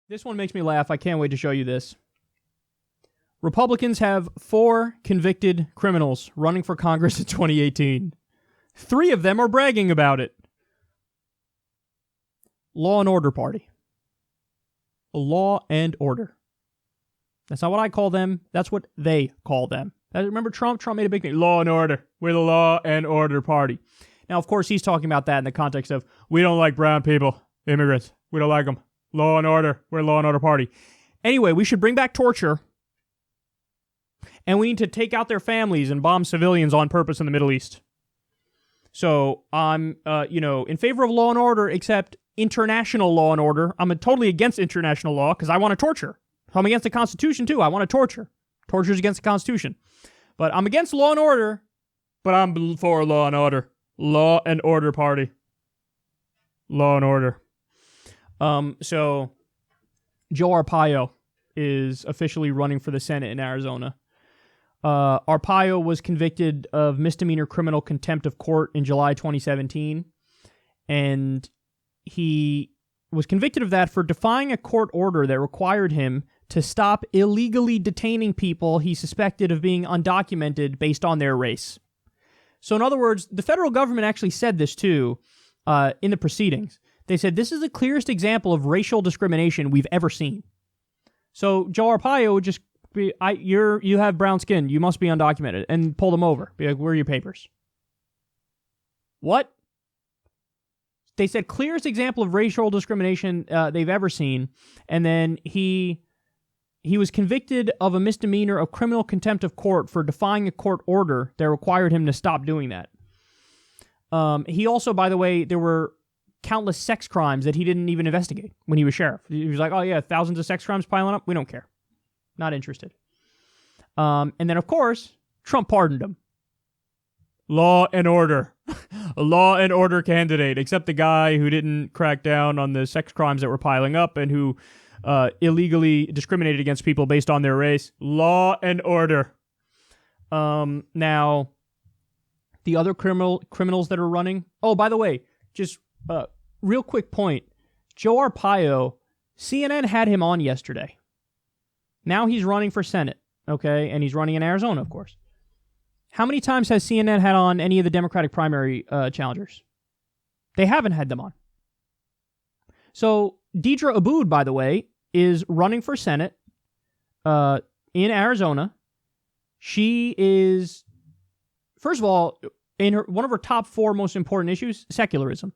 This one makes me laugh. I can't wait to show you this. Republicans have 4 convicted criminals running for Congress in 2018. 3 of them are bragging about it. Law and Order Party. Law and Order. That's not what I call them. That's what they call them. Remember Trump? Trump made a big thing. Law and Order. We're the Law and Order Party. Now, of course, he's talking about that in the context of, we don't like brown people, immigrants. We don't like them. Law and Order. We're Law and Order Party. Anyway, we should bring back torture. And we need to take out their families and bomb civilians on purpose in the Middle East. So I'm, in favor of law and order, except international law and order. I'm totally against international law because I want to torture. I'm against the Constitution too. I want to torture. Torture is against the Constitution. But I'm against law and order, but I'm for law and order. Law and Order Party. Law and Order. So Joe Arpaio is officially running for the Senate in Arizona. Arpaio was convicted of misdemeanor criminal contempt of court in July 2017, and he was convicted of that for defying a court order that required him to stop illegally detaining people he suspected of being undocumented based on their race. So in other words, the federal government actually said this too in the proceedings. They said this is the clearest example of racial discrimination we've ever seen. So Joe Arpaio would just be, you have brown skin, you must be undocumented, and pull them over. Be like, where are your papers? What? They said clearest example of racial discrimination they've ever seen, and then he was convicted of a misdemeanor of criminal contempt of court for defying a court order that required him to stop doing that. He also, by the way, there were countless sex crimes that he didn't even investigate when he was sheriff. He was like, oh yeah, thousands of sex crimes piling up. We don't care. Not interested. And then, of course, Trump pardoned him. Law and order. A law and order candidate, except the guy who didn't crack down on the sex crimes that were piling up and who illegally discriminated against people based on their race. Law and order. Now, the other criminals that are running. Oh, by the way, just real quick point. Joe Arpaio, CNN had him on yesterday. Now he's running for Senate, okay? And he's running in Arizona, of course. How many times has CNN had on any of the Democratic primary challengers? They haven't had them on. So Deidre Abood, by the way, is running for Senate in Arizona. She is, first of all, one of her top 4 most important issues, secularism.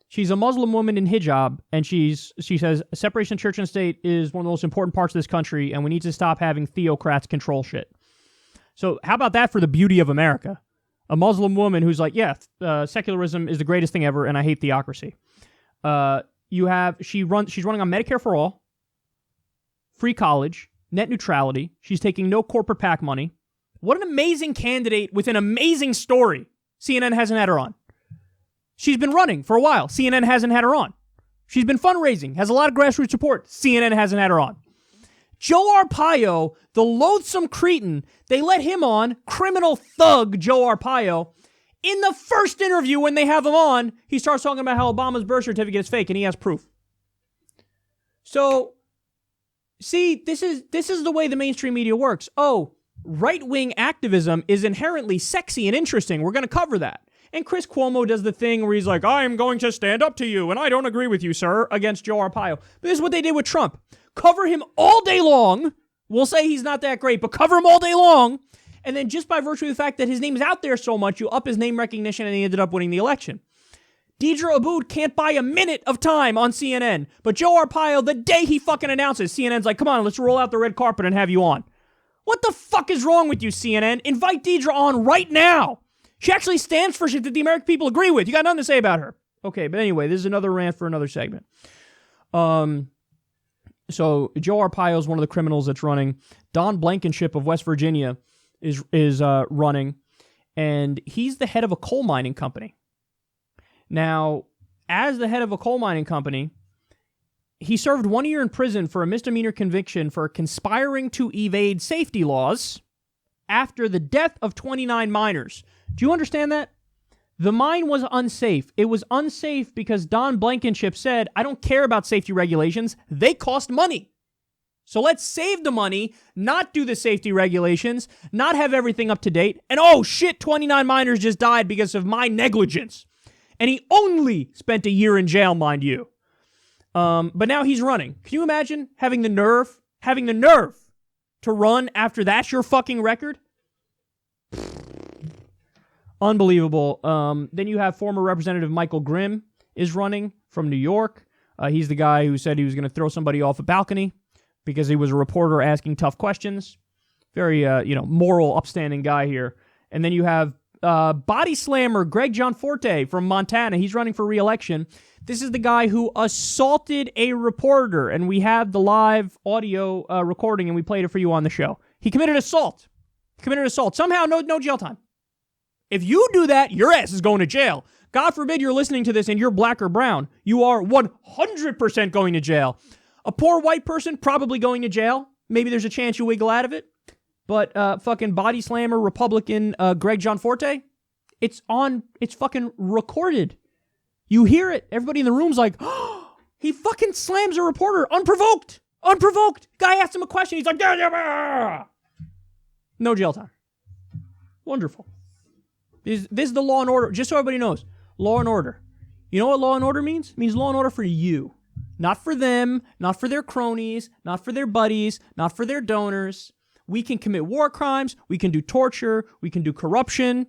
She's a Muslim woman in hijab, and she says separation of church and state is one of the most important parts of this country, and we need to stop having theocrats control shit. So how about that for the beauty of America? A Muslim woman who's like, yeah, secularism is the greatest thing ever, and I hate theocracy. She's running on Medicare for all, free college, net neutrality. She's taking no corporate PAC money. What an amazing candidate with an amazing story. CNN hasn't had her on. She's been running for a while. CNN hasn't had her on. She's been fundraising, has a lot of grassroots support. CNN hasn't had her on. Joe Arpaio, the loathsome cretin, they let him on, criminal thug Joe Arpaio. In the first interview when they have him on, he starts talking about how Obama's birth certificate is fake and he has proof. So, see, this is the way the mainstream media works. Oh, right-wing activism is inherently sexy and interesting. We're going to cover that. And Chris Cuomo does the thing where he's like, I'm going to stand up to you, and I don't agree with you, sir, against Joe Arpaio. But this is what they did with Trump. Cover him all day long. We'll say he's not that great, but cover him all day long. And then just by virtue of the fact that his name's out there so much, you up his name recognition, and he ended up winning the election. Deidre Abood can't buy a minute of time on CNN. But Joe Arpaio, the day he fucking announces, CNN's like, come on, let's roll out the red carpet and have you on. What the fuck is wrong with you, CNN? Invite Deidre on right now. She actually stands for shit that the American people agree with. You got nothing to say about her. Okay, but anyway, this is another rant for another segment. So Joe Arpaio is one of the criminals that's running. Don Blankenship of West Virginia is running, and he's the head of a coal mining company. Now, as the head of a coal mining company, he served 1 year in prison for a misdemeanor conviction for conspiring to evade safety laws after the death of 29 miners. Do you understand that? The mine was unsafe. It was unsafe because Don Blankenship said, I don't care about safety regulations. They cost money. So let's save the money, not do the safety regulations, not have everything up to date. And oh shit, 29 miners just died because of my negligence. And he only spent a year in jail, mind you. But now he's running. Can you imagine having the nerve to run after that's your fucking record? Unbelievable. Then you have former Representative Michael Grimm is running from New York. He's the guy who said he was going to throw somebody off a balcony because he was a reporter asking tough questions. Very, moral, upstanding guy here. And then you have body slammer Greg Gianforte from Montana. He's running for re-election. This is the guy who assaulted a reporter, and we have the live audio recording, and we played it for you on the show. He committed assault. Somehow, no jail time. If you do that, your ass is going to jail. God forbid you're listening to this and you're black or brown. You are 100% going to jail. A poor white person, probably going to jail. Maybe there's a chance you wiggle out of it. But fucking body slammer Republican Greg Gianforte, it's fucking recorded. You hear it. Everybody in the room's like, oh, he fucking slams a reporter unprovoked. Guy asked him a question. He's like, no jail time. Wonderful. This is the law and order. Just so everybody knows, law and order. You know what law and order means? It means law and order for you. Not for them, not for their cronies, not for their buddies, not for their donors. We can commit war crimes. We can do torture. We can do corruption.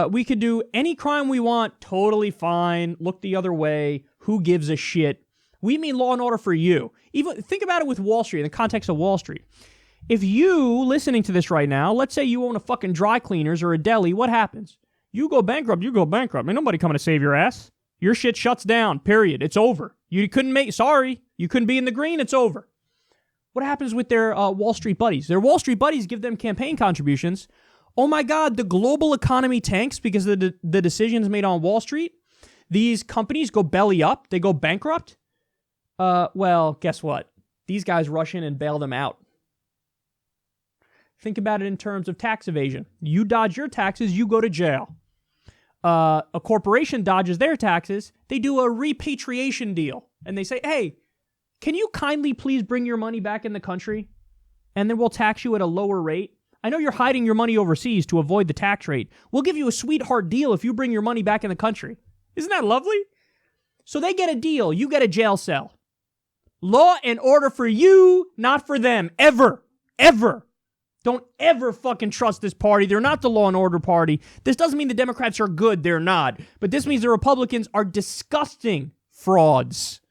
We could do any crime we want. Totally fine. Look the other way. Who gives a shit? We mean law and order for you. Even think about it with Wall Street, in the context of Wall Street. If you, listening to this right now, let's say you own a fucking dry cleaners or a deli, what happens? You go bankrupt. Ain't nobody coming to save your ass. Your shit shuts down, period. It's over. You couldn't be in the green, it's over. What happens with their Wall Street buddies? Their Wall Street buddies give them campaign contributions. Oh my God, the global economy tanks because of the decisions made on Wall Street. These companies go belly up. They go bankrupt. Well, guess what? These guys rush in and bail them out. Think about it in terms of tax evasion. You dodge your taxes, you go to jail. A corporation dodges their taxes, they do a repatriation deal. And they say, hey, can you kindly please bring your money back in the country? And then we'll tax you at a lower rate. I know you're hiding your money overseas to avoid the tax rate. We'll give you a sweetheart deal if you bring your money back in the country. Isn't that lovely? So they get a deal. You get a jail cell. Law and order for you, not for them. Ever. Don't ever fucking trust this party. They're not the law and order party. This doesn't mean the Democrats are good. They're not. But this means the Republicans are disgusting frauds.